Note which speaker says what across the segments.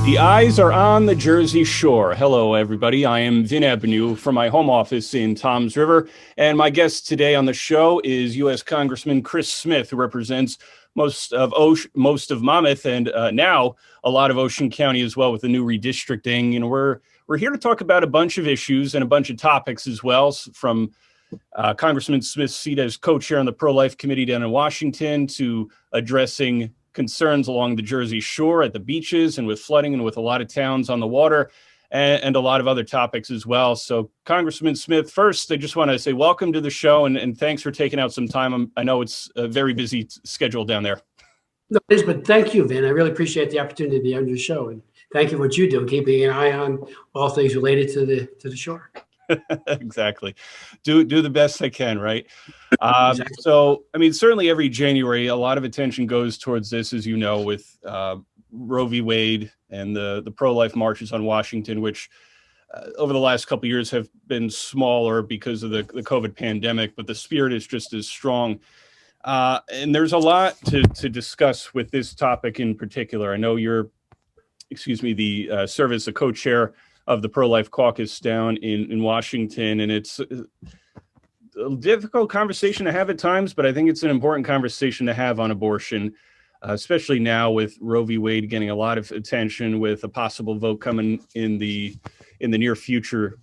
Speaker 1: The eyes are on the Jersey Shore. Hello, everybody. I am Vin Avenue from my home office in Toms River, and my guest today on the show is U.S. Congressman Chris Smith, who represents most of Monmouth and now a lot of Ocean County as well with the new redistricting. And we're here to talk about a bunch of issues and a bunch of topics as well, from Congressman Smith's seat as co-chair on the Pro-Life Committee down in Washington to addressing concerns along the Jersey Shore at the beaches and with flooding and with a lot of towns on the water and a lot of other topics as well. So Congressman Smith, first, I just want to say welcome to the show and thanks for taking out some time. I know it's a very busy schedule down there.
Speaker 2: No, it is, but thank you, Vin. I really appreciate the opportunity to be on your show, and thank you for what you do, keeping an eye on all things related to the shore.
Speaker 1: Exactly. Do the best I can, right?
Speaker 2: Exactly.
Speaker 1: So, I mean, certainly every January, a lot of attention goes towards this, as you know, with Roe v. Wade and the pro-life marches on Washington, which over the last couple of years have been smaller because of the COVID pandemic, but the spirit is just as strong. And there's a lot to discuss with this topic in particular. I know you're, the service, a co-chair of the Pro-Life Caucus down in Washington. And it's a difficult conversation to have at times, but I think it's an important conversation to have on abortion, especially now with Roe v. Wade getting a lot of attention, with a possible vote coming in the near future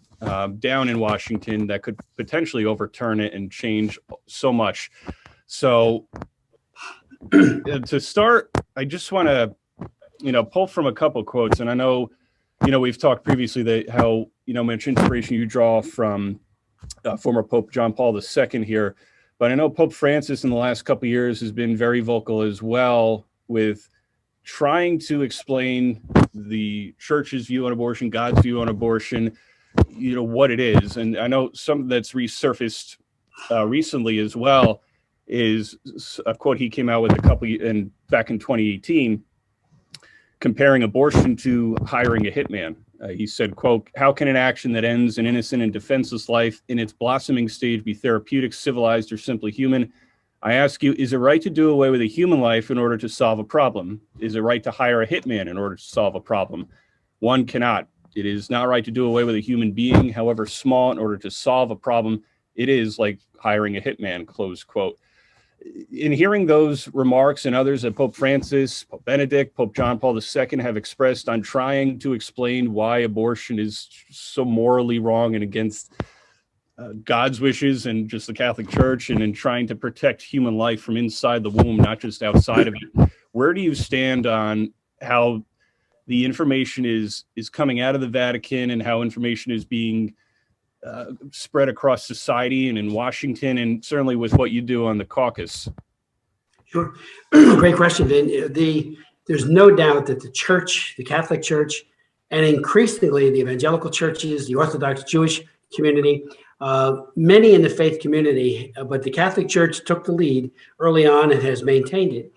Speaker 1: down in Washington that could potentially overturn it and change so much. So to start, I just want to, pull from a couple quotes. And I know, we've talked previously that how, much inspiration you draw from former Pope John Paul II here. But I know Pope Francis in the last couple of years has been very vocal as well with trying to explain the church's view on abortion, God's view on abortion, what it is. And I know something that's resurfaced recently as well is a quote he came out with back in 2018, comparing abortion to hiring a hitman. He said, quote, "How can an action that ends an innocent and defenseless life in its blossoming stage be therapeutic, civilized, or simply human? I ask you, is it right to do away with a human life in order to solve a problem? Is it right to hire a hitman in order to solve a problem? One cannot. It is not right to do away with a human being, however small, in order to solve a problem. It is like hiring a hitman," close quote. In hearing those remarks and others that Pope Francis, Pope Benedict, Pope John Paul II have expressed on trying to explain why abortion is so morally wrong and against God's wishes and just the Catholic Church, and in trying to protect human life from inside the womb, not just outside of it, where do you stand on how the information is coming out of the Vatican and how information is being spread across society and in Washington, and certainly with what you do on the caucus?
Speaker 2: Sure. Great question, Vin. There's no doubt that the church, the Catholic Church, and increasingly the evangelical churches, the Orthodox Jewish community, many in the faith community, but the Catholic Church took the lead early on and has maintained it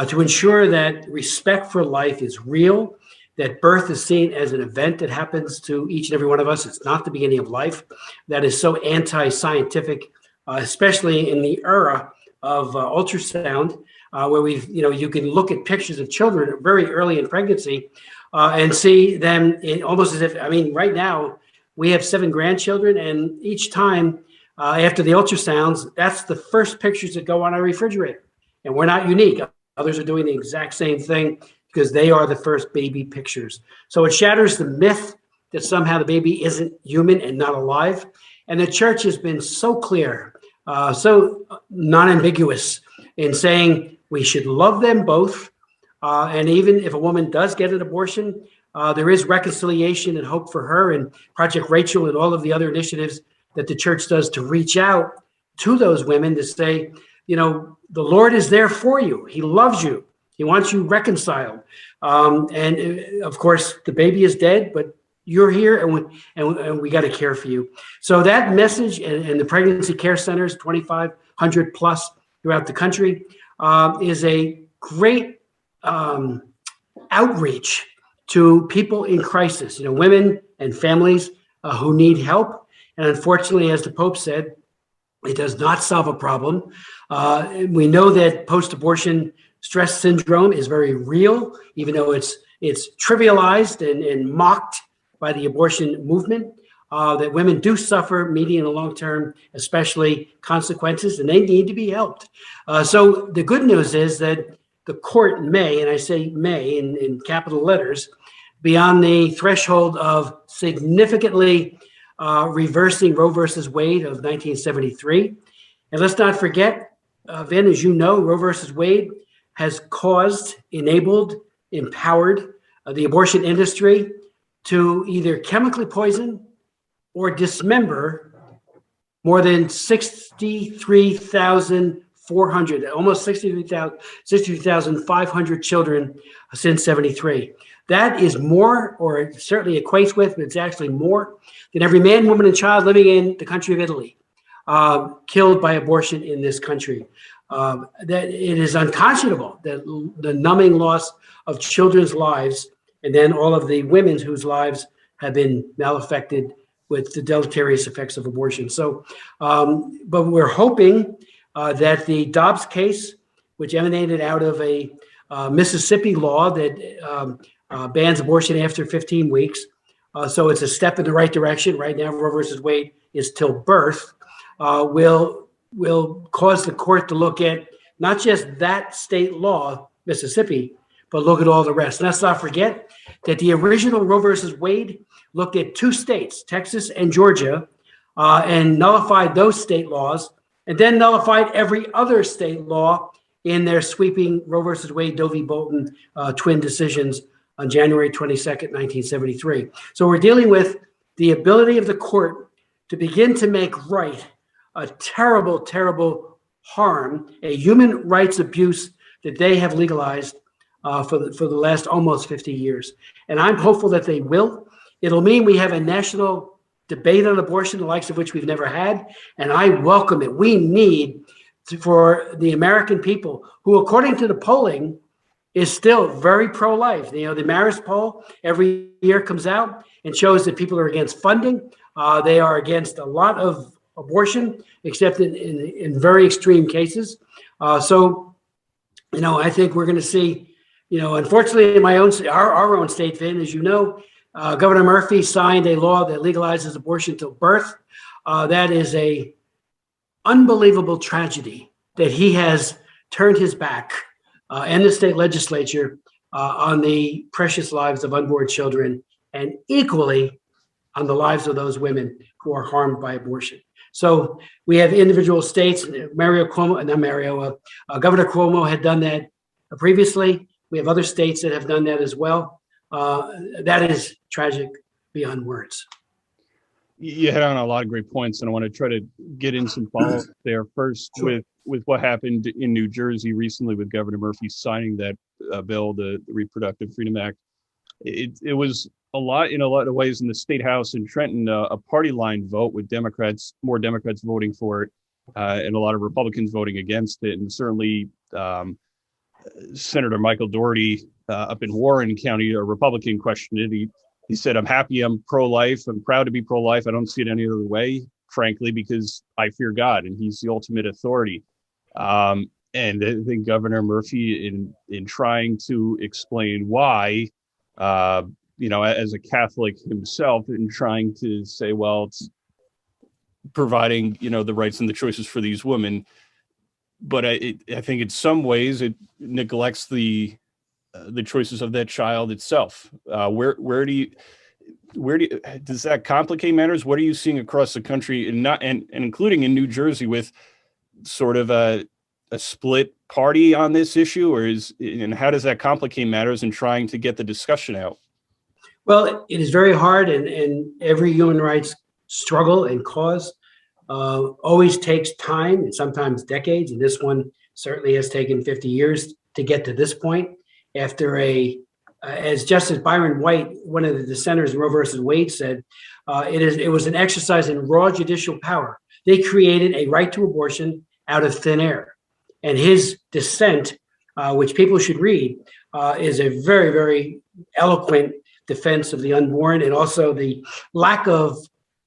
Speaker 2: to ensure that respect for life is real, that birth is seen as an event that happens to each and every one of us. It's not the beginning of life. That is so anti-scientific, especially in the era of ultrasound, where you can look at pictures of children very early in pregnancy and see them in almost as if, right now we have 7 grandchildren, and each time after the ultrasounds, that's the first pictures that go on our refrigerator. And we're not unique. Others are doing the exact same thing, because they are the first baby pictures. So it shatters the myth that somehow the baby isn't human and not alive. And the church has been so clear, so non-ambiguous in saying we should love them both. And even if a woman does get an abortion, there is reconciliation and hope for her, and Project Rachel and all of the other initiatives that the church does to reach out to those women to say, the Lord is there for you. He loves you. He wants you reconciled. And of course, the baby is dead, but you're here, and we got to care for you. So that message and the pregnancy care centers, 2,500 plus throughout the country, is a great outreach to people in crisis, women and families who need help. And unfortunately, as the Pope said, it does not solve a problem. We know that post-abortion stress syndrome is very real, even though it's it's trivialized and mocked by the abortion movement, that women do suffer medium and long-term, especially consequences, and they need to be helped. So the good news is that the court may, and I say may in capital letters, beyond the threshold of significantly reversing Roe versus Wade of 1973. And let's not forget, Vin, as you know, Roe versus Wade has caused, enabled, empowered the abortion industry to either chemically poison or dismember more than 63,400, almost 63,500 children since 73. That is more, or it certainly equates with, but it's actually more than every man, woman, and child living in the country of Italy killed by abortion in this country. That it is unconscionable that the numbing loss of children's lives, and then all of the women's whose lives have been malaffected with the deleterious effects of abortion. So, but we're hoping that the Dobbs case, which emanated out of a Mississippi law that bans abortion after 15 weeks, so it's a step in the right direction. Right now, Roe versus Wade is till birth, will cause the court to look at not just that state law, Mississippi, but look at all the rest. And let's not forget that the original Roe versus Wade looked at two states, Texas and Georgia, and nullified those state laws, and then nullified every other state law in their sweeping Roe versus Wade, Doe v. Bolton twin decisions on January 22nd, 1973. So we're dealing with the ability of the court to begin to make right a terrible, terrible harm, a human rights abuse that they have legalized for the last almost 50 years. And I'm hopeful that they will. It'll mean we have a national debate on abortion, the likes of which we've never had, and I welcome it. We need for the American people, who according to the polling is still very pro-life. You know, the Marist poll every year comes out and shows that people are against funding. They are against a lot of abortion, except in very extreme cases. So, you know, I think we're going to see, you know, unfortunately in my own, our own state, Vin, as you know, Governor Murphy signed a law that legalizes abortion till birth. That is a unbelievable tragedy that he has turned his back and the state legislature on the precious lives of unborn children, and equally on the lives of those women who are harmed by abortion. So we have individual states, Governor Cuomo had done that previously. We have other states that have done that as well. That is tragic beyond words.
Speaker 1: You hit on a lot of great points, and I want to try to get in some follow-up there. First, sure. with what happened in New Jersey recently with Governor Murphy signing that bill, the Reproductive Freedom Act. It was in a lot of ways in the State House in Trenton, a party line vote with more Democrats voting for it, and a lot of Republicans voting against it. And certainly Senator Michael Doherty up in Warren County, a Republican, questioned it. He said, I'm happy I'm pro-life. I'm proud to be pro-life. I don't see it any other way, frankly, because I fear God and he's the ultimate authority. And I think Governor Murphy, in trying to explain why, you know, as a Catholic himself, in trying to say, well, it's providing, you know, the rights and the choices for these women. But I think in some ways it neglects the choices of that child itself. Where do you does that complicate matters? What are you seeing across the country, and including in New Jersey, with sort of a split party on this issue, and how does that complicate matters in trying to get the discussion out?
Speaker 2: Well, it is very hard, and every human rights struggle and cause always takes time, and sometimes decades. And this one certainly has taken 50 years to get to this point. After as Justice Byron White, one of the dissenters in Roe versus Wade, said, it was an exercise in raw judicial power. They created a right to abortion out of thin air. And his dissent, which people should read, is a very, very eloquent defense of the unborn, and also the lack of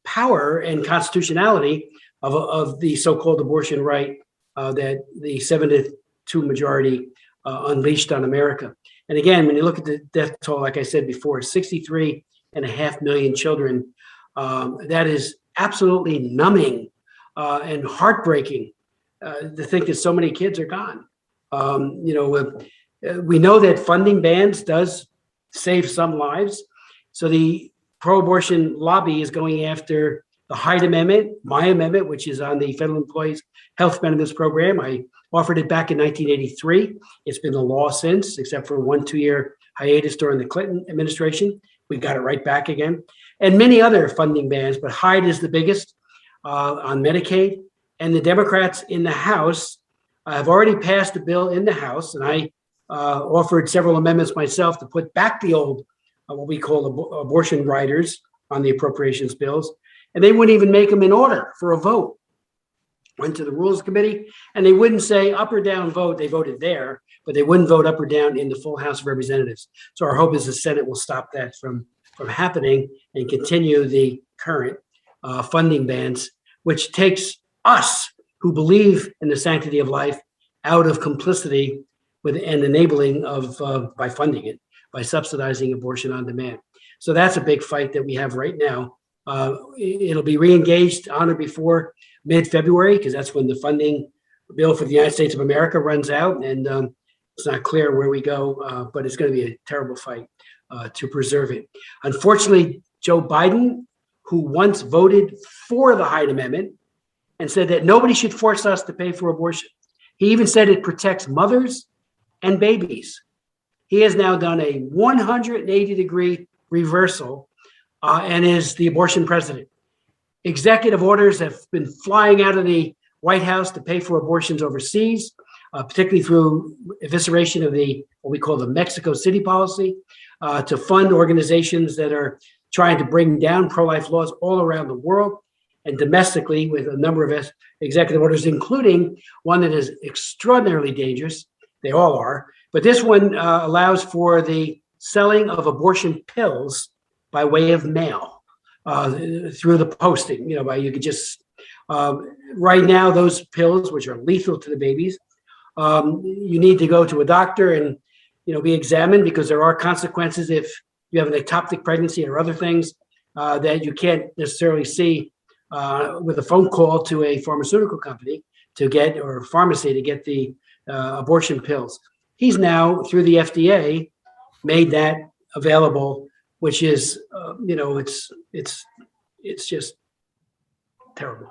Speaker 2: power and constitutionality of the so-called abortion right that the 7-2 majority unleashed on America. And again, when you look at the death toll, like I said before, 63.5 million children, that is absolutely numbing and heartbreaking to think that so many kids are gone. We know that funding bans does save some lives. So the pro-abortion lobby is going after the Hyde Amendment, my amendment, which is on the Federal Employees Health Benefits Program. I offered it back in 1983. It's been the law since, except for 1-2 year hiatus during the Clinton administration. We got it right back again. And many other funding bans, but Hyde is the biggest on Medicaid. And the Democrats in the House have already passed a bill in the House, and I offered several amendments myself to put back the old, what we call abortion riders on the appropriations bills, and they wouldn't even make them in order for a vote. Went to the Rules Committee, and they wouldn't say up or down vote. They voted there, but they wouldn't vote up or down in the full House of Representatives. So our hope is the Senate will stop that from happening and continue the current funding bans, which takes us who believe in the sanctity of life out of complicity with and enabling of by funding it, by subsidizing abortion on demand. So that's a big fight that we have right now. It'll be re-engaged on or before mid-February, because that's when the funding bill for the United States of America runs out, and it's not clear where we go, but it's going to be a terrible fight to preserve it. Unfortunately, Joe Biden, who once voted for the Hyde Amendment and said that nobody should force us to pay for abortion. He even said it protects mothers and babies. He has now done a 180-degree reversal and is the abortion president. Executive orders have been flying out of the White House to pay for abortions overseas, particularly through evisceration of what we call the Mexico City policy, to fund organizations that are trying to bring down pro-life laws all around the world, and domestically with a number of executive orders, including one that is extraordinarily dangerous. They all are. But this one allows for the selling of abortion pills by way of mail through the posting. You could just, right now, those pills, which are lethal to the babies, you need to go to a doctor and, be examined, because there are consequences if you have an ectopic pregnancy or other things that you can't necessarily see with a phone call to a pharmaceutical company or pharmacy to get the abortion pills. He's now, through the FDA, made that available, which is, it's just terrible.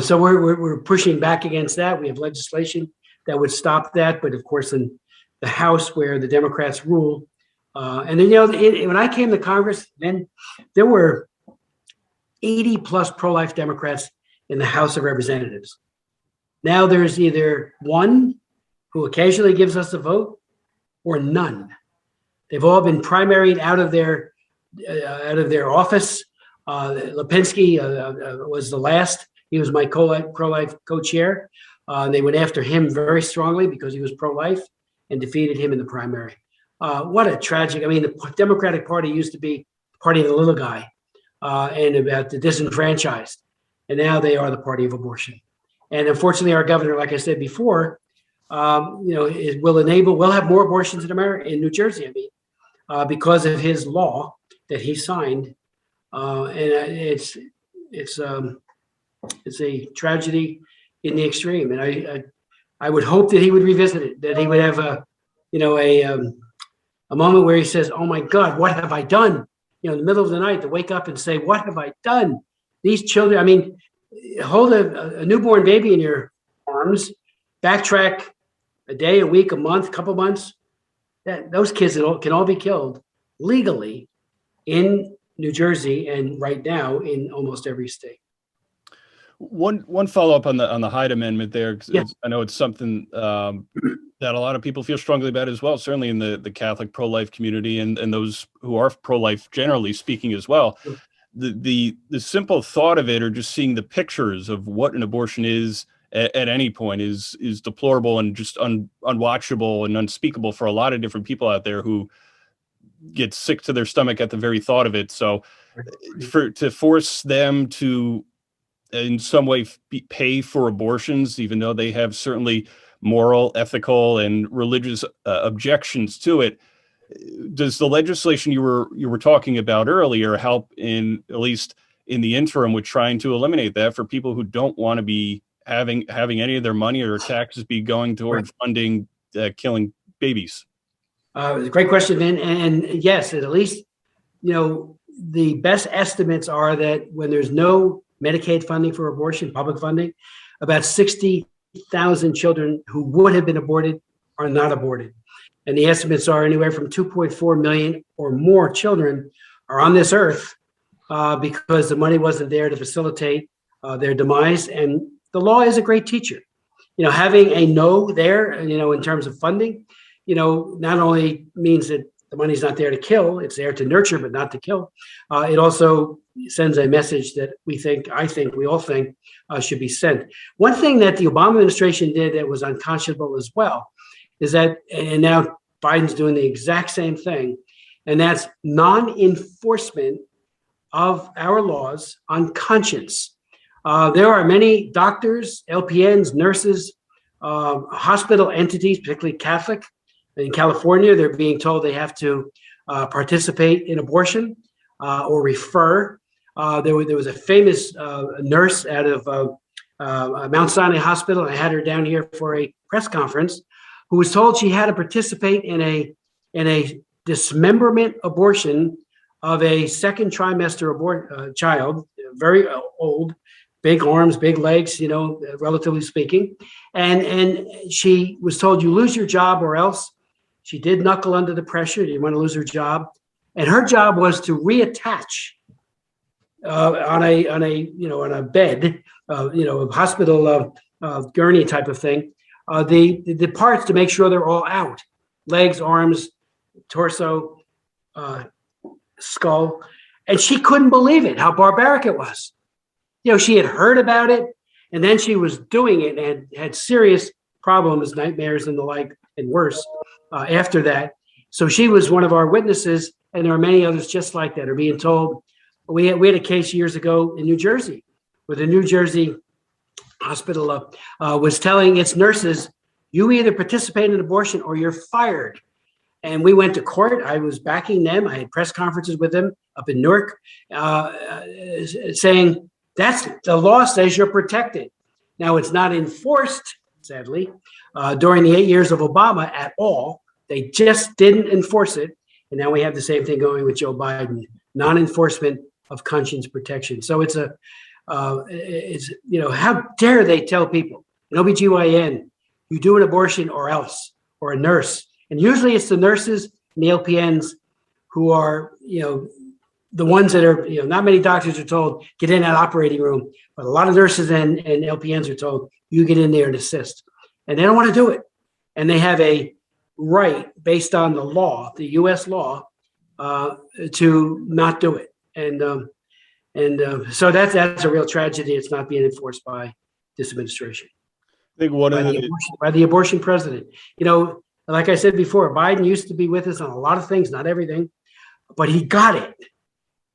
Speaker 2: So we're pushing back against that. We have legislation that would stop that, but of course, in the House where the Democrats rule, and then when I came to Congress, then there were 80 plus pro-life Democrats in the House of Representatives. Now there's either one who occasionally gives us a vote or none. They've all been primaried out of their office. Lipinski was the last. He was my pro-life co-chair. They went after him very strongly because he was pro-life and defeated him in the primary. What a tragic. The Democratic Party used to be the party of the little guy and about the disenfranchised. And now they are the party of abortion. And unfortunately, our governor, like I said before, we'll have more abortions in America, in New Jersey, because of his law that he signed. And it's a tragedy in the extreme. And I would hope that he would revisit it, that he would have a moment where he says, "Oh my God, what have I done?" In the middle of the night, to wake up and say, "What have I done?" These children, hold a newborn baby in your arms, backtrack a day, a week, a month, couple months. Those kids can all be killed legally in New Jersey and right now in almost every state.
Speaker 1: One follow-up on the Hyde Amendment there, 'cause
Speaker 2: Yeah.
Speaker 1: I know it's something that a lot of people feel strongly about as well, certainly in the Catholic pro-life community and those who are pro-life generally speaking as well.
Speaker 2: Sure.
Speaker 1: The simple thought of it, or just seeing the pictures of what an abortion is at any point, is deplorable and just unwatchable and unspeakable for a lot of different people out there who get sick to their stomach at the very thought of it. So to force them to in some way pay for abortions, even though they have certainly moral, ethical, and religious objections to it, Does the legislation you were talking about earlier help in, at least in the interim, with trying to eliminate that for people who don't want to be having any of their money or taxes be going toward funding killing babies?
Speaker 2: Great question, Vin. And yes, at least, the best estimates are that when there's no Medicaid funding for abortion, public funding, about 60,000 children who would have been aborted are not aborted. And the estimates are anywhere from 2.4 million or more children are on this earth because the money wasn't there to facilitate their demise. And the law is a great teacher. Having a no there, in terms of funding, not only means that the money's not there to kill, it's there to nurture, but not to kill. It also sends a message that we all think should be sent. One thing that the Obama administration did that was unconscionable as well is that, and now Biden's doing the exact same thing, and that's non-enforcement of our laws on conscience. There are many doctors, LPNs, nurses, hospital entities, particularly Catholic. In California, they're being told they have to participate in abortion or refer. There was a famous nurse out of Mount Sinai Hospital. I had her down here for a press conference, who was told she had to participate in a dismemberment abortion of a second trimester child, very old, big arms, big legs, relatively speaking. And she was told, you lose your job or else. She did knuckle under the pressure. Didn't want to lose her job. And her job was to reattach on a bed, a hospital gurney type of thing, the parts to make sure they're all out: legs, arms, torso, skull. And she couldn't believe it, how barbaric it was. She had heard about it, and then she was doing it and had serious problems, nightmares and the like, and worse after that. So she was one of our witnesses, and there are many others just like that are being told. We had a case years ago in New Jersey where the New Jersey hospital was telling its nurses, you either participate in abortion or you're fired. And we went to court. I was backing them. I had press conferences with them up in Newark saying, that's the law says you're protected. Now, it's not enforced, sadly, during the 8 years of Obama at all. They just didn't enforce it. And now we have the same thing going with Joe Biden, non-enforcement of conscience protection. So it's how dare they tell people, an OBGYN, you do an abortion or else, or a nurse. And usually it's the nurses and the LPNs who are, the ones that are, not many doctors are told, get in that operating room, but a lot of nurses and LPNs are told, you get in there and assist. And they don't want to do it. And they have a right based on the law, the US law, to not do it. And so that's a real tragedy. It's not being enforced by this administration.
Speaker 1: I think
Speaker 2: by the abortion president. Like I said before, Biden used to be with us on a lot of things, not everything, but he got it.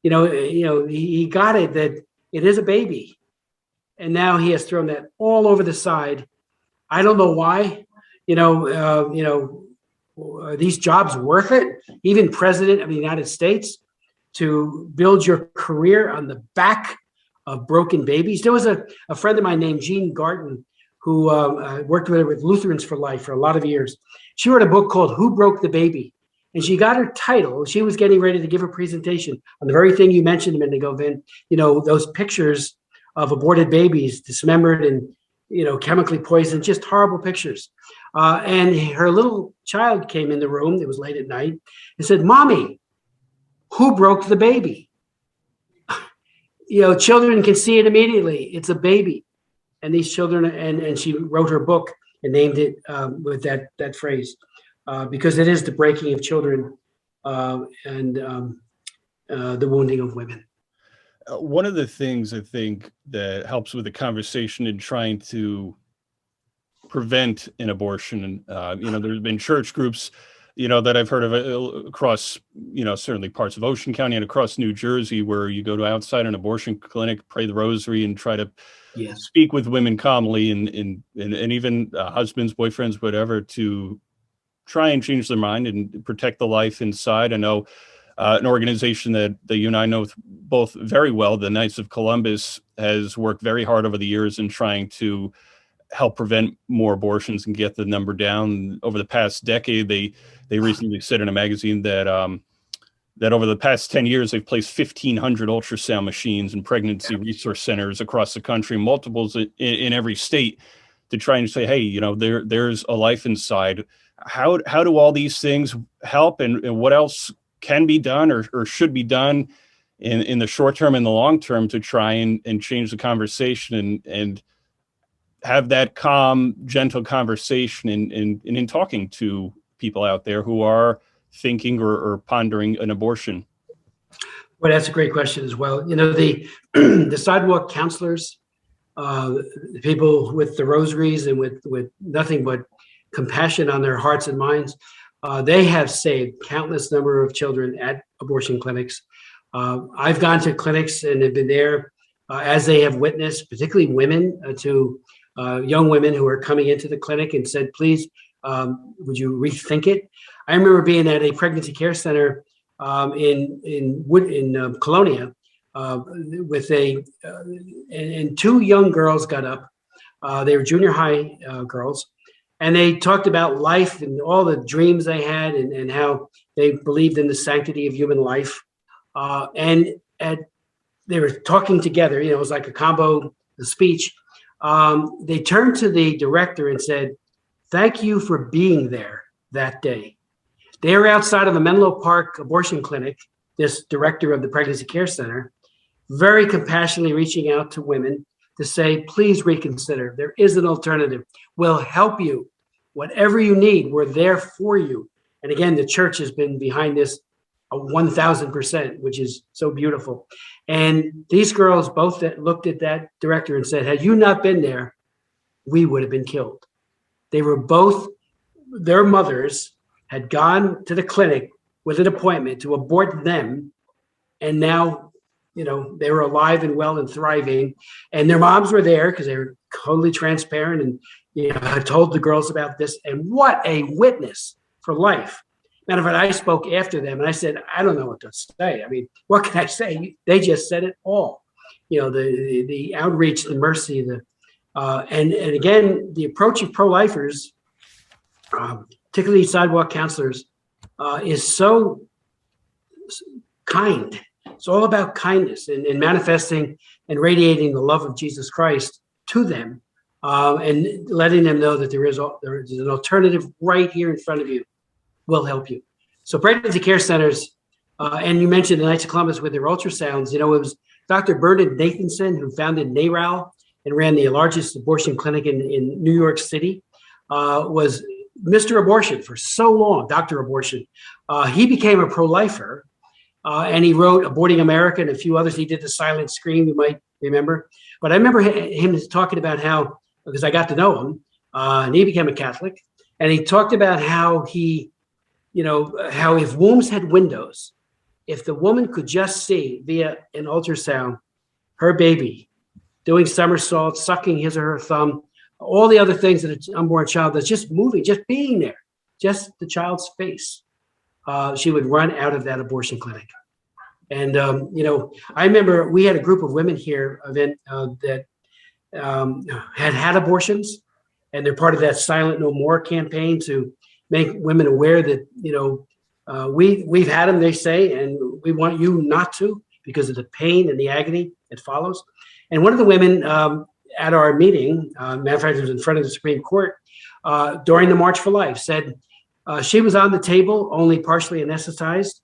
Speaker 2: He got it that it is a baby, and now he has thrown that all over the side. I don't know why. Are these jobs worth it? Even president of the United States, to build your career on the back of broken babies. There was a friend of mine named Jean Garten who worked with Lutherans for Life for a lot of years. She wrote a book called Who Broke the Baby? And she got her title. She was getting ready to give a presentation on the very thing you mentioned a minute ago, Vin. Those pictures of aborted babies, dismembered and, chemically poisoned, just horrible pictures. And her little child came in the room, it was late at night, and said, Mommy, who broke the baby? Children can see it immediately. It's a baby. And these children, and she wrote her book and named it with that phrase, because it is the breaking of children and the wounding of women.
Speaker 1: One of the things I think that helps with the conversation in trying to prevent an abortion, there's been church groups, that I've heard of across, certainly parts of Ocean County and across New Jersey, where you go to outside an abortion clinic, pray the rosary, and try to speak with women calmly and even husbands, boyfriends, whatever, to try and change their mind and protect the life inside. I know an organization that you and I know both very well, the Knights of Columbus, has worked very hard over the years in trying to help prevent more abortions and get the number down. Over the past decade, they recently said in a magazine that that over the past 10 years, they've placed 1,500 ultrasound machines in pregnancy resource centers across the country, multiples in every state, to try and say, hey, you know, there's a life inside. How do all these things help, and what else can be done or should be done in the short term and the long term to try and change the conversation and have that calm, gentle conversation in talking to people out there who are thinking or pondering an abortion?
Speaker 2: Well, that's a great question as well. You know, the the sidewalk counselors, the people with the rosaries and with nothing but compassion on their hearts and minds, they have saved countless number of children at abortion clinics. I've gone to clinics and have been there as they have witnessed, particularly women, to young women who are coming into the clinic and said, please, would you rethink it? I remember being at a pregnancy care center in Colonia with and two young girls got up. They were junior high girls, and they talked about life and all the dreams they had and how they believed in the sanctity of human life. They were talking together, you know, it was like a combo speech. They turned to the director and said, thank you for being there that day. They were outside of the Menlo Park abortion clinic, this director of the pregnancy care center, very compassionately reaching out to women to say, please reconsider. There is an alternative. We'll help you. Whatever you need, we're there for you. And again, the church has been behind this 1,000%, which is so beautiful. And these girls both looked at that director and said, had you not been there, we would have been killed. They were both, their mothers had gone to the clinic with an appointment to abort them. And now, you know, they were alive and well and thriving. And their moms were there because they were totally transparent and, you know, I told the girls about this. And what a witness for life. Matter of fact, I spoke after them and I said, I don't know what to say. I mean, what can I say? They just said it all. You know, the outreach, the mercy, and again, the approach of pro-lifers, particularly sidewalk counselors, is so kind. It's all about kindness and manifesting and radiating the love of Jesus Christ to them, and letting them know that there is an alternative right here in front of you. Will help you. So pregnancy care centers, and you mentioned the Knights of Columbus with their ultrasounds. You know, it was Dr. Bernard Nathanson who founded NARAL and ran the largest abortion clinic in New York City, was Mr. Abortion for so long, Dr. Abortion. He became a pro-lifer, and he wrote Aborting America and a few others. He did The Silent Scream, you might remember. But I remember him talking about how, because I got to know him, and he became a Catholic, and he talked about how how if wombs had windows, if the woman could just see via an ultrasound her baby doing somersaults, sucking his or her thumb, all the other things that an unborn child does, just moving, just being there, just the child's face, she would run out of that abortion clinic. And, I remember we had a group of women here that had abortions, and they're part of that Silent No More campaign to make women aware that, we've had them, they say, and we want you not to because of the pain and the agony that follows. And one of the women at our meeting, matter of fact, it was in front of the Supreme Court during the March for Life, said she was on the table, only partially anesthetized,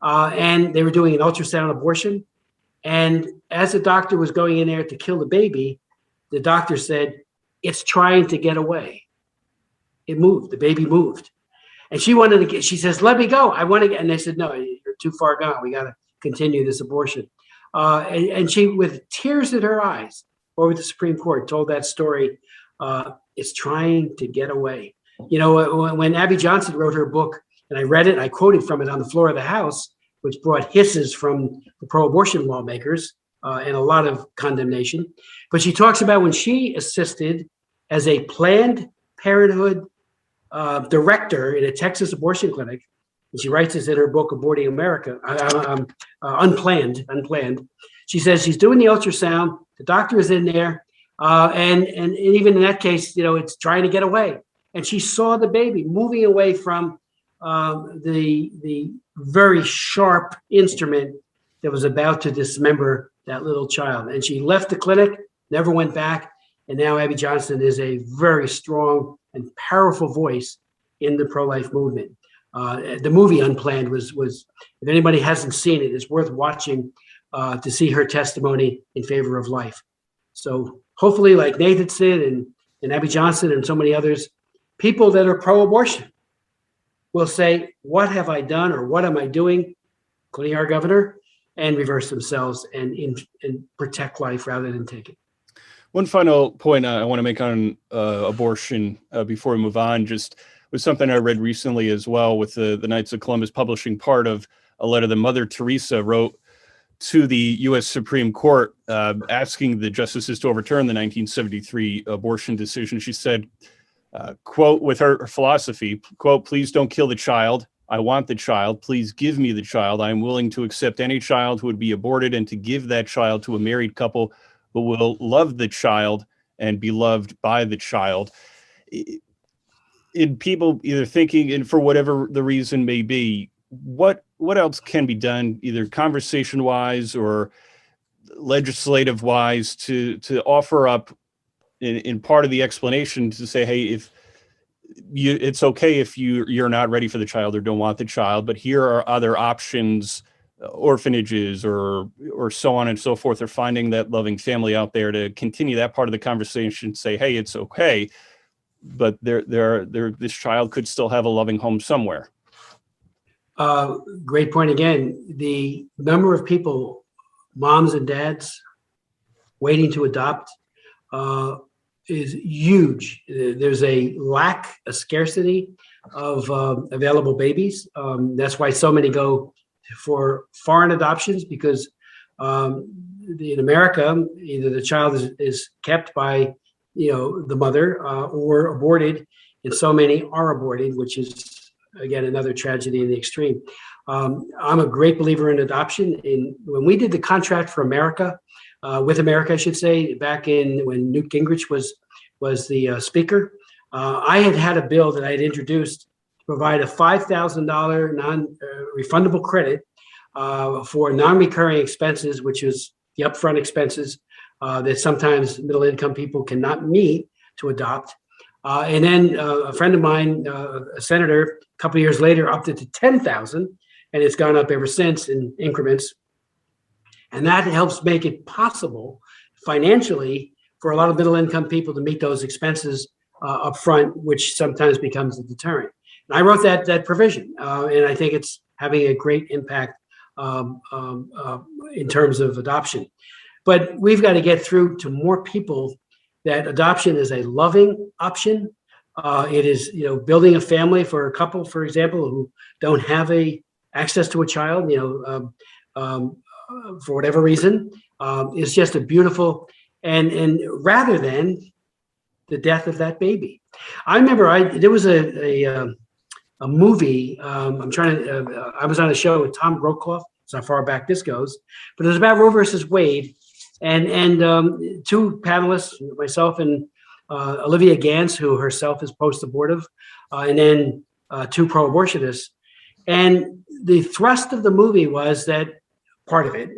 Speaker 2: and they were doing an ultrasound abortion. And as the doctor was going in there to kill the baby, the doctor said, it's trying to get away. It moved, the baby moved. And she wanted to she says, let me go. I want to get, and they said, no, you're too far gone. We got to continue this abortion. And she, with tears in her eyes, over the Supreme Court, told that story. It's trying to get away. You know, when Abby Johnson wrote her book, and I read it, I quoted from it on the floor of the House, which brought hisses from the pro-abortion lawmakers and a lot of condemnation. But she talks about when she assisted as a Planned Parenthood director in a Texas abortion clinic, and she writes this in her book, Aborting America, Unplanned. She says she's doing the ultrasound. The doctor is in there. And even in that case, it's trying to get away. And she saw the baby moving away from the very sharp instrument that was about to dismember that little child. And she left the clinic, never went back. And now Abby Johnson is a very strong and powerful voice in the pro-life movement. The movie Unplanned was, if anybody hasn't seen it, it's worth watching to see her testimony in favor of life. So hopefully, like Nathan said and Abby Johnson and so many others, people that are pro-abortion will say, what have I done or what am I doing, including our governor, and reverse themselves and protect life rather than take it.
Speaker 1: One final point I want to make on abortion before we move on, just was something I read recently as well, with the Knights of Columbus publishing part of a letter that Mother Teresa wrote to the U.S. Supreme Court asking the justices to overturn the 1973 abortion decision. She said, quote, with her philosophy, quote, "Please don't kill the child. I want the child. Please give me the child. I am willing to accept any child who would be aborted and to give that child to a married couple who will love the child and be loved by the child." In people either thinking, and for whatever the reason may be, what else can be done, either conversation wise or legislative wise, to offer up in part of the explanation to say, hey, if it's okay if you're not ready for the child or don't want the child, but here are other options, orphanages or so on and so forth, or finding that loving family out there to continue that part of the conversation, say, hey, it's okay, but this child could still have a loving home somewhere.
Speaker 2: Great point again. The number of people, moms and dads, waiting to adopt is huge. There's a scarcity of available babies. That's why so many go for foreign adoptions, because in America, either the child is kept by the mother or aborted, and so many are aborted, which is again another tragedy in the extreme. I'm a great believer in adoption. When we did the Contract for America, with America, I should say, back when Newt Gingrich was the speaker, I had a bill that I had introduced to provide a $5,000 non-refundable credit for non-recurring expenses, which is the upfront expenses that sometimes middle-income people cannot meet to adopt. And then a friend of mine, a senator, a couple of years later, upped it to $10,000, and it's gone up ever since in increments. And that helps make it possible financially for a lot of middle-income people to meet those expenses up front, which sometimes becomes a deterrent. And I wrote that provision, and I think it's having a great impact in terms of adoption. But we've got to get through to more people that adoption is a loving option. It is, building a family for a couple, for example, who don't have access to a child, for whatever reason. It's just a beautiful, and rather than the death of that baby. I remember there was a movie. I was on a show with Tom Brokaw. That's how far back this goes, but it was about Roe versus Wade, and two panelists, myself and Olivia Gans, who herself is post-abortive, and then two pro-abortionists. And the thrust of the movie was that part of it,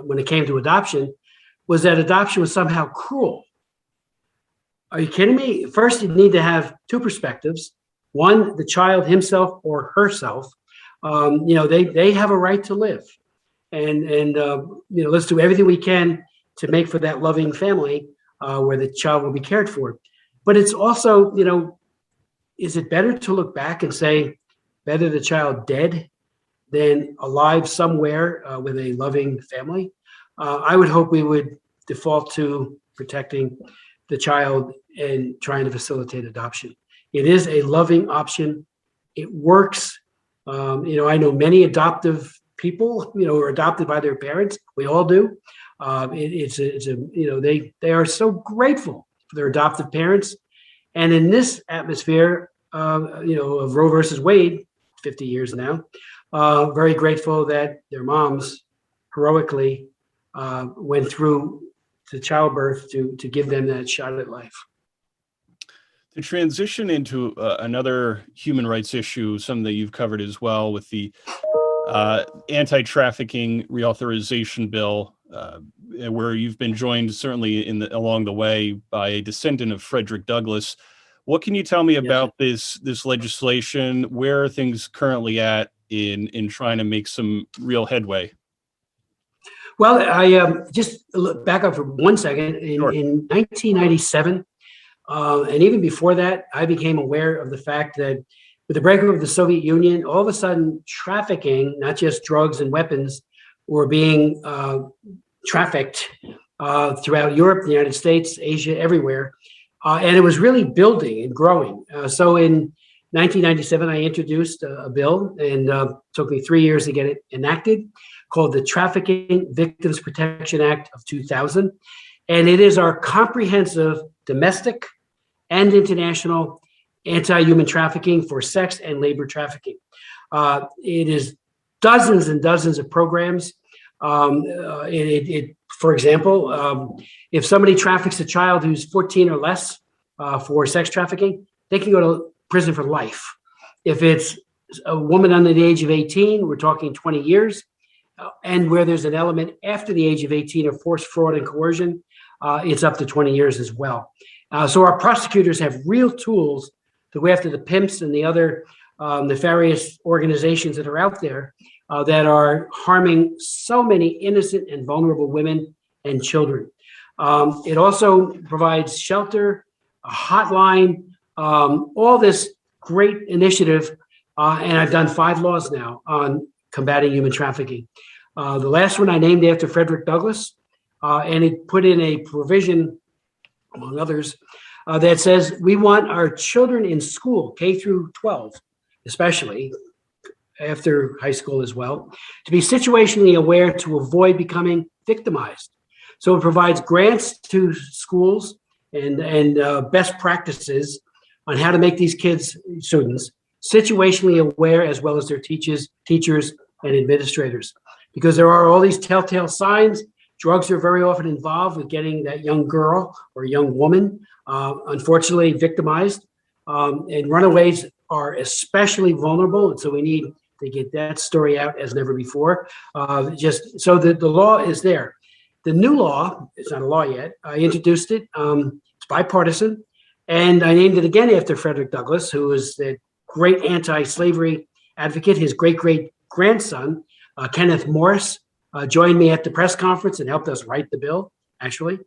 Speaker 2: when it came to adoption, was that adoption was somehow cruel. Are you kidding me? First, you need to have two perspectives. One, the child himself or herself. They have a right to live, and let's do everything we can to make for that loving family where the child will be cared for. But it's also, is it better to look back and say, better the child dead than alive somewhere with a loving family? I would hope we would default to protecting the child and trying to facilitate adoption. It is a loving option. It works. I know many adoptive people, who are adopted by their parents. We all do. They are so grateful for their adoptive parents. And in this atmosphere, of Roe versus Wade, 50 years now. Very grateful that their moms heroically went through the childbirth to give them that shot at life.
Speaker 1: To transition into another human rights issue, something that you've covered as well with the anti-trafficking reauthorization bill, where you've been joined certainly along the way by a descendant of Frederick Douglass. What can you tell me about this legislation? Where are things currently at in trying to make some real headway?
Speaker 2: Well, I just back up for 1 second. In 1997, and even before that, I became aware of the fact that with the breakup of the Soviet Union, all of a sudden trafficking, not just drugs and weapons, were being trafficked throughout Europe, the United States, Asia, everywhere. And it was really building and growing. So in 1997, I introduced a bill, and took me 3 years to get it enacted, called the Trafficking Victims Protection Act of 2000. And it is our comprehensive domestic and international anti-human trafficking for sex and labor trafficking. It is dozens and dozens of programs. For example, if somebody traffics a child who's 14 or less for sex trafficking, they can go to prison for life. If it's a woman under the age of 18, we're talking 20 years. And where there's an element after the age of 18 of force, fraud, and coercion, it's up to 20 years as well. So our prosecutors have real tools to go after the pimps and the other nefarious organizations that are out there that are harming so many innocent and vulnerable women and children. It also provides shelter, a hotline, all this great initiative. And I've done 5 laws now on combating human trafficking. The last one I named after Frederick Douglass, and it put in a provision, among others, that says we want our children in school, K through 12, especially after high school as well, to be situationally aware to avoid becoming victimized. So it provides grants to schools and best practices on how to make these students situationally aware, as well as their teachers and administrators, because there are all these telltale signs. Drugs are very often involved with getting that young girl or young woman, unfortunately, victimized. And runaways are especially vulnerable. And so we need to get that story out as never before. Just so that the law is there. The new law, it's not a law yet. I introduced it. It's bipartisan. And I named it again after Frederick Douglass, who was the great anti-slavery advocate. His great-great-grandson, Kenneth Morris, joined me at the press conference and helped us write the bill, actually.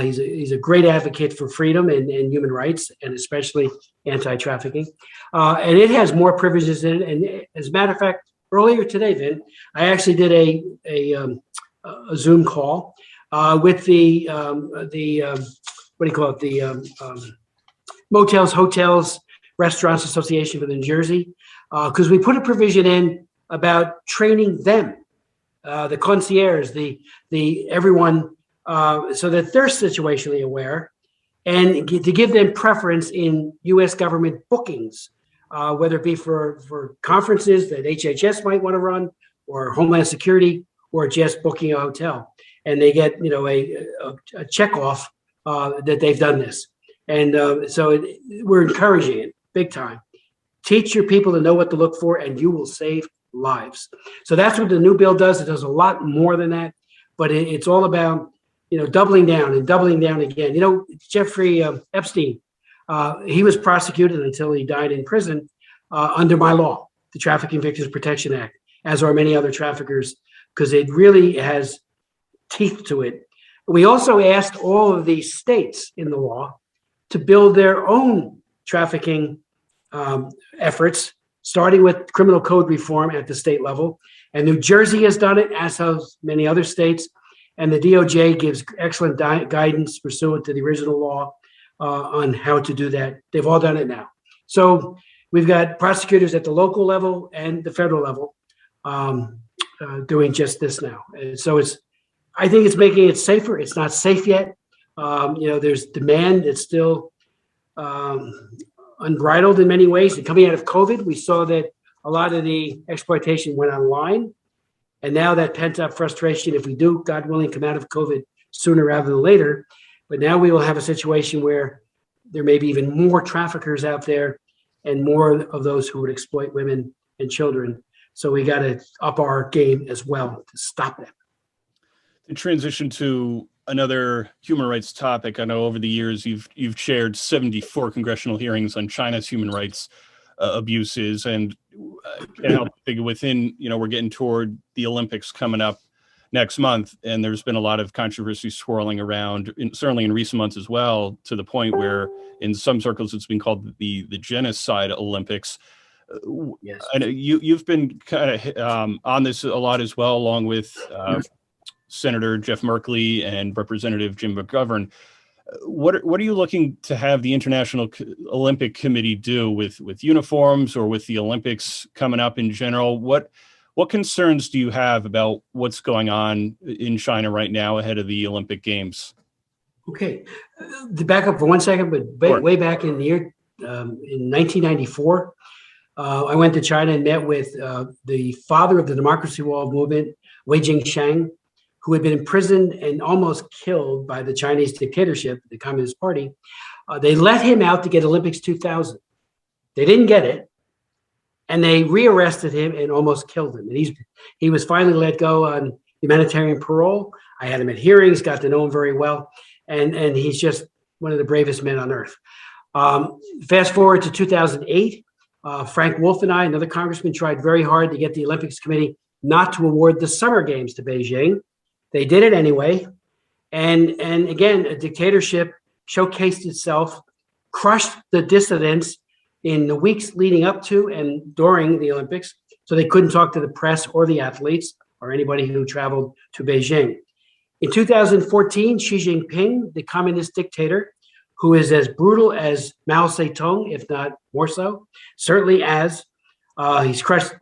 Speaker 2: He's a great advocate for freedom and human rights, and especially anti-trafficking. And it has more privileges in it. And as a matter of fact, earlier today, Vin, I actually did a Zoom call with the Motels, Hotels, Restaurants Association for New Jersey, because we put a provision in about training them, the concierge, everyone, so that they're situationally aware, and to give them preference in U.S. government bookings, whether it be for conferences that HHS might want to run, or Homeland Security, or just booking a hotel, and they get a check off that they've done this, and we're encouraging it big time. Teach your people to know what to look for, and you will save lives. So that's what the new bill does. It does a lot more than that, but it's all about doubling down and doubling down again. Jeffrey Epstein, he was prosecuted until he died in prison under my law, the Trafficking Victims Protection Act, as are many other traffickers, because it really has teeth to it. We also asked all of these states in the law to build their own trafficking efforts, starting with criminal code reform at the state level. And New Jersey has done it, as have many other states. And the DOJ gives excellent guidance pursuant to the original law on how to do that. They've all done it now. So we've got prosecutors at the local level and the federal level doing just this now. And so I think it's making it safer. It's not safe yet. There's demand that's still unbridled in many ways. And coming out of COVID, we saw that a lot of the exploitation went online. And now that pent-up frustration, if we do, God willing, come out of COVID sooner rather than later, but now we will have a situation where there may be even more traffickers out there and more of those who would exploit women and children. So we got to up our game as well to stop them.
Speaker 1: To transition to another human rights topic, I know over the years you've chaired 74 congressional hearings on China's human rights abuses, and can't help but figure within, we're getting toward the Olympics coming up next month, and there's been a lot of controversy swirling around, certainly in recent months as well, to the point where in some circles it's been called the genocide Olympics.
Speaker 2: Yes.
Speaker 1: I know you've been kind of on this a lot as well, along with Senator Jeff Merkley and Representative Jim McGovern. What are you looking to have the International Olympic Committee do with uniforms or with the Olympics coming up in general? What concerns do you have about what's going on in China right now ahead of the Olympic Games?
Speaker 2: Okay, to back up for 1 second, but way back in the year in 1994, I went to China and met with the father of the democracy wall movement, Wei Jingsheng, who had been imprisoned and almost killed by the Chinese dictatorship, the Communist Party. They let him out to get Olympics 2000. They didn't get it, and they rearrested him and almost killed him. And he was finally let go on humanitarian parole. I had him at hearings, got to know him very well, and he's just one of the bravest men on earth. Fast forward to 2008, Frank Wolf and I, another congressman, tried very hard to get the Olympics Committee not to award the Summer Games to Beijing. They did it anyway. And again, a dictatorship showcased itself, crushed the dissidents in the weeks leading up to and during the Olympics. So they couldn't talk to the press or the athletes or anybody who traveled to Beijing. In 2014, Xi Jinping, the communist dictator, who is as brutal as Mao Zedong, if not more so, certainly as he's crushed,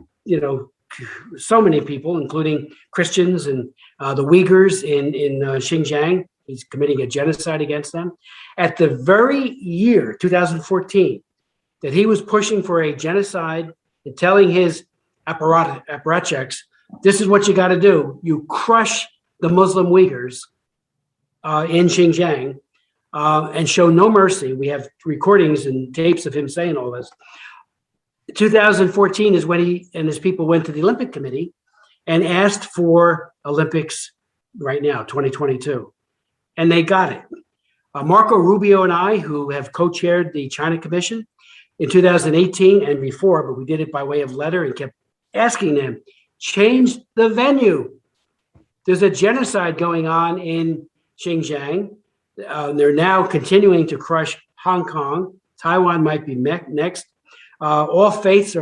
Speaker 2: so many people, including Christians and the Uyghurs in Xinjiang. He's committing a genocide against them. At the very year, 2014, that he was pushing for a genocide and telling his apparatchiks, this is what you got to do. You crush the Muslim Uyghurs in Xinjiang and show no mercy. We have recordings and tapes of him saying all this. 2014 is when he and his people went to the Olympic Committee and asked for Olympics right now, 2022. And they got it. Marco Rubio and I, who have co-chaired the China Commission in 2018 and before, but we did it by way of letter and kept asking them, change the venue. There's a genocide going on in Xinjiang. They're now continuing to crush Hong Kong. Taiwan might be next. All faiths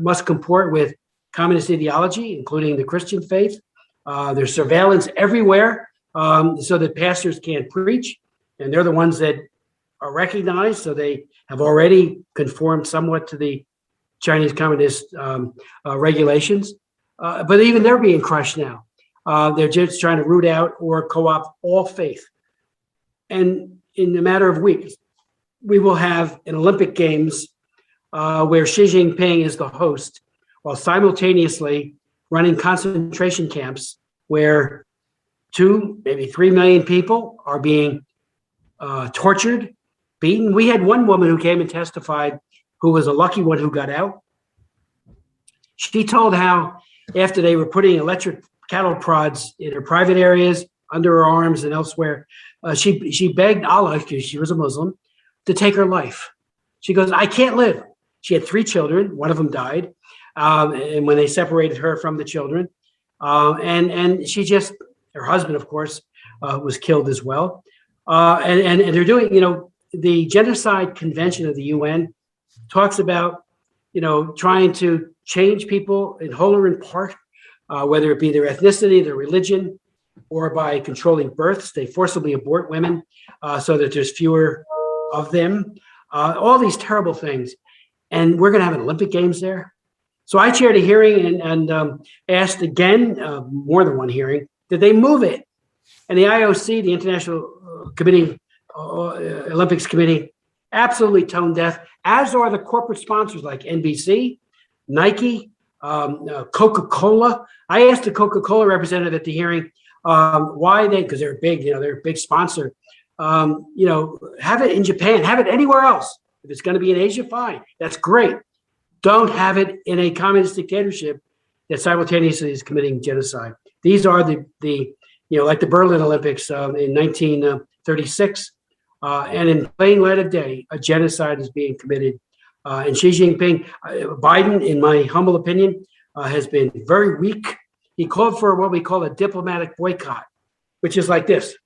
Speaker 2: must comport with communist ideology, including the Christian faith. There's surveillance everywhere so that pastors can't preach, and they're the ones that are recognized, so they have already conformed somewhat to the Chinese communist regulations. But even they're being crushed now. They're just trying to root out or co-opt all faith. And in a matter of weeks, we will have an Olympic Games where Xi Jinping is the host, while simultaneously running concentration camps where 2, maybe 3 million people are being tortured, beaten. We had one woman who came and testified who was a lucky one who got out. She told how after they were putting electric cattle prods in her private areas, under her arms and elsewhere, she begged Allah, because she was a Muslim, to take her life. She goes, I can't live. She had 3 children. One of them died. And when they separated her from the children, and she just, her husband, of course, was killed as well. And they're doing, the Genocide Convention of the UN talks about, trying to change people in whole or in part, whether it be their ethnicity, their religion, or by controlling births. They forcibly abort women so that there's fewer of them. All these terrible things. And we're going to have an Olympic Games there. So I chaired a hearing and asked again, more than one hearing, did they move it? And the IOC, the International Olympics Committee, absolutely tone deaf. as are the corporate sponsors like NBC, Nike, Coca-Cola. I asked the Coca-Cola representative at the hearing why they, because they're big, they're a big sponsor. Have it in Japan, have it anywhere else. If it's going to be in Asia, fine, that's great. Don't have it in a communist dictatorship that simultaneously is committing genocide. These are the like the Berlin Olympics in 1936, and in plain light of day, a genocide is being committed. And Xi Jinping, Biden, in my humble opinion, has been very weak. He called for what we call a diplomatic boycott, which is like this,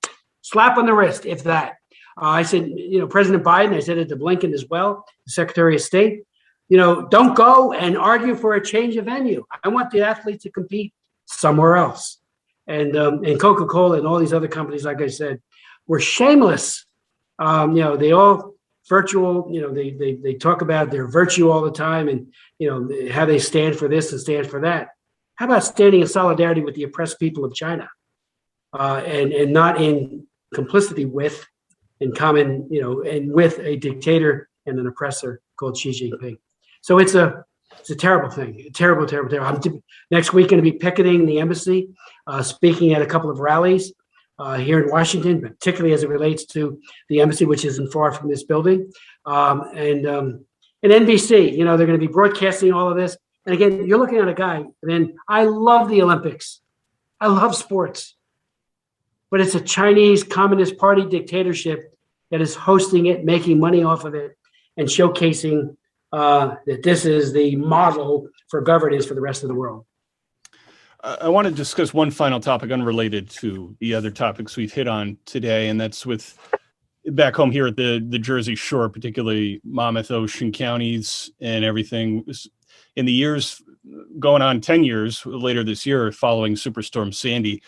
Speaker 2: slap on the wrist, if that. I said, President Biden, I said it to Blinken as well, the Secretary of State, don't go and argue for a change of venue. I want the athletes to compete somewhere else. And Coca-Cola and all these other companies, like I said, were shameless. They all virtual, they talk about their virtue all the time and, how they stand for this and stand for that. How about standing in solidarity with the oppressed people of China and not in complicity with and common, and with a dictator and an oppressor called Xi Jinping. So it's a terrible thing, terrible. I'm next week going to be picketing the embassy, speaking at a couple of rallies here in Washington, particularly as it relates to the embassy, which isn't far from this building. And NBC, they're going to be broadcasting all of this. And again, you're looking at a guy, and I love the Olympics. I love sports. But it's a Chinese Communist Party dictatorship that is hosting it, making money off of it, and showcasing that this is the model for governance for the rest of the world.
Speaker 1: I want to discuss one final topic unrelated to the other topics we've hit on today, and that's with back home here at the Jersey Shore, particularly Monmouth, Ocean Counties, and everything. In the years going on 10 years later this year following Superstorm Sandy,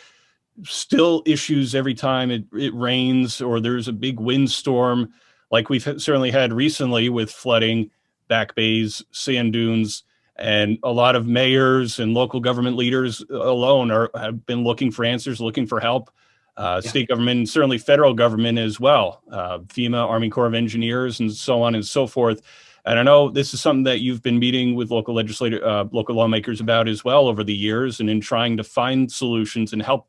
Speaker 1: still issues every time it rains or there's a big windstorm, like we've certainly had recently with flooding, back bays, sand dunes, and a lot of mayors and local government leaders alone have been looking for answers, looking for help. State government, certainly federal government as well, FEMA, Army Corps of Engineers, and so on and so forth. And I know this is something that you've been meeting with local local lawmakers about as well over the years, and in trying to find solutions and help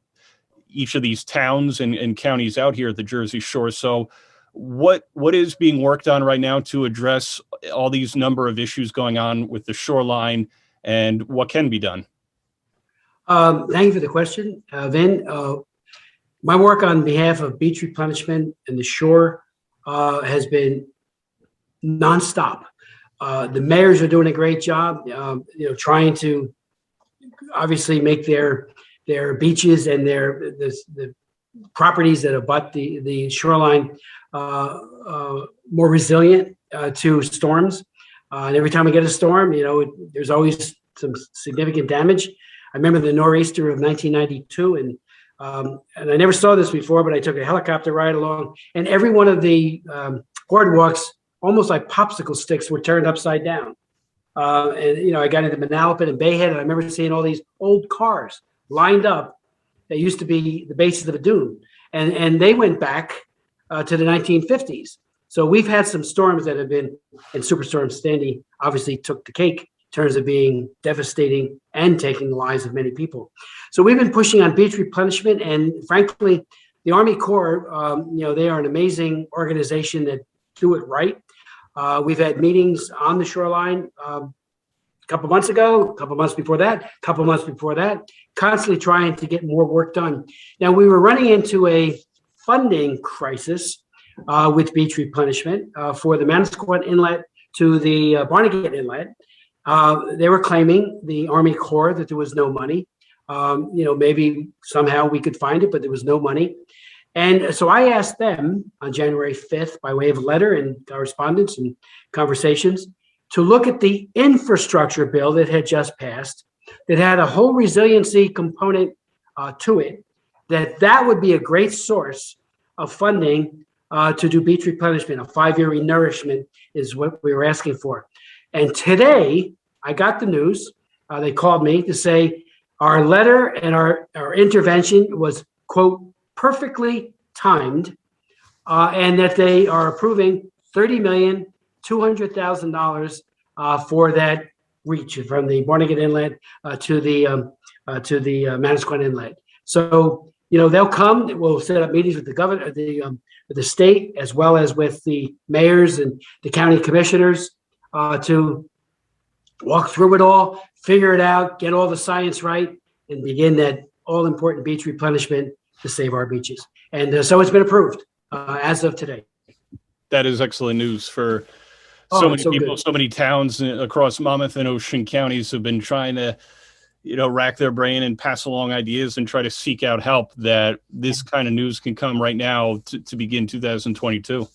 Speaker 1: each of these towns and counties out here at the Jersey Shore. So what is being worked on right now to address all these number of issues going on with the shoreline, and what can be done?
Speaker 2: Thank you for the question, Vin. My work on behalf of beach replenishment and the shore has been nonstop. The mayors are doing a great job, trying to obviously make their beaches and the properties that abut the shoreline more resilient to storms. And every time we get a storm, there's always some significant damage. I remember the nor'easter of 1992, and I never saw this before, but I took a helicopter ride along, and every one of the boardwalks, almost like popsicle sticks, were turned upside down. And I got into Manalapan and Bayhead, and I remember seeing all these old cars lined up that used to be the basis of a dune, and they went back to the 1950s. So we've had some storms that have been, and Superstorm Sandy obviously took the cake in terms of being devastating and taking the lives of many people. So we've been pushing on beach replenishment, and frankly, the Army Corps, they are an amazing organization that do it right. We've had meetings on the shoreline a couple months ago, a couple months before that, constantly trying to get more work done. Now, we were running into a funding crisis with beach replenishment for the Manasquan Inlet to the Barnegat Inlet. They were claiming, the Army Corps, that there was no money. Maybe somehow we could find it, but there was no money. And so I asked them on January 5th, by way of letter and correspondence and conversations, to look at the infrastructure bill that had just passed, that had a whole resiliency component to it, that would be a great source of funding to do beach replenishment. A 5-year renourishment is what we were asking for. And today, I got the news. They called me to say our letter and our intervention was, quote, perfectly timed, and that they are approving $30 million $200,000 for that reach from the Barnegat Inlet to the Manasquan Inlet. So, they'll come. We'll set up meetings with the governor, the state, as well as with the mayors and the county commissioners to walk through it all, figure it out, get all the science right, and begin that all-important beach replenishment to save our beaches. And so it's been approved as of today.
Speaker 1: That is excellent news for so many people. Good. So many towns across Monmouth and Ocean Counties have been trying to, rack their brain and pass along ideas and try to seek out help, that this kind of news can come right now to begin 2022.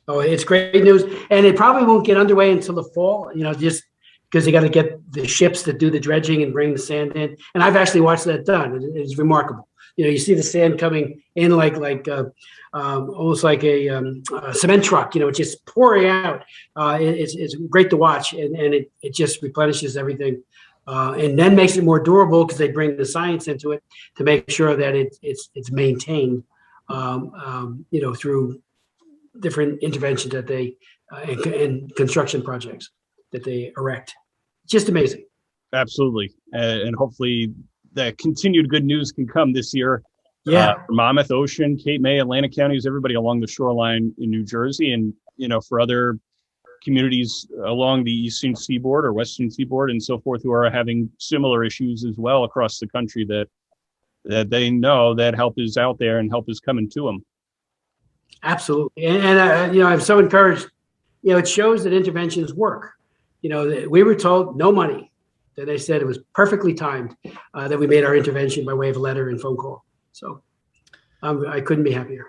Speaker 2: Oh, it's great news. And it probably won't get underway until the fall, just because they got to get the ships that do the dredging and bring the sand in. And I've actually watched that done. It's remarkable. You see the sand coming in like almost like a cement truck, just pouring out. It's great to watch, and it just replenishes everything. And then makes it more durable because they bring the science into it to make sure that it's maintained, through different interventions that they and construction projects that they erect. Just amazing.
Speaker 1: Absolutely, and hopefully that continued good news can come this year.
Speaker 2: Yeah,
Speaker 1: for Monmouth, Ocean, Cape May, Atlantic counties, everybody along the shoreline in New Jersey, and for other communities along the eastern seaboard or western seaboard and so forth, who are having similar issues as well across the country, that they know that help is out there and help is coming to them.
Speaker 2: Absolutely. And I'm so encouraged. It shows that interventions work. We were told no money. That they said it was perfectly timed that we made our intervention by way of a letter and phone call. So I couldn't be happier.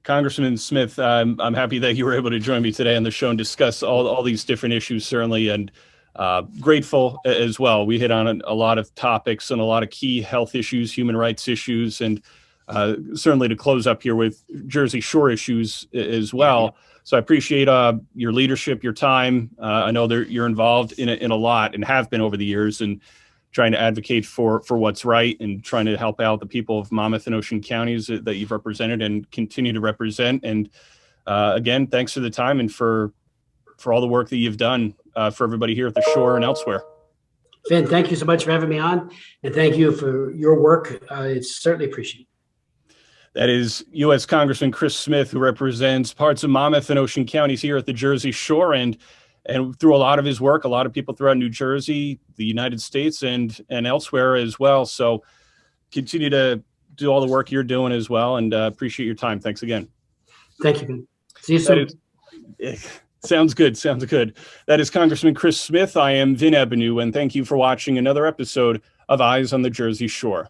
Speaker 1: Congressman Smith, I'm happy that you were able to join me today on the show and discuss all these different issues, certainly, and grateful as well. We hit on a lot of topics and a lot of key health issues, human rights issues, and certainly to close up here with Jersey Shore issues as well. Yeah. So I appreciate your leadership, your time. I know that you're involved in a lot and have been over the years, and trying to advocate for what's right and trying to help out the people of Monmouth and Ocean counties that you've represented and continue to represent. And again, thanks for the time and for all the work that you've done for everybody here at the shore and elsewhere.
Speaker 2: Finn, thank you so much for having me on, and thank you for your work. It's certainly appreciated.
Speaker 1: That is U.S. Congressman Chris Smith, who represents parts of Monmouth and Ocean counties here at the Jersey Shore, and through a lot of his work, a lot of people throughout New Jersey, the United States, and elsewhere as well. So continue to do all the work you're doing as well, and appreciate your time. Thanks again.
Speaker 2: Thank you. See you soon.
Speaker 1: Sounds good. Sounds good. That is Congressman Chris Smith. I am Vin Ebenau, and thank you for watching another episode of Eyes on the Jersey Shore.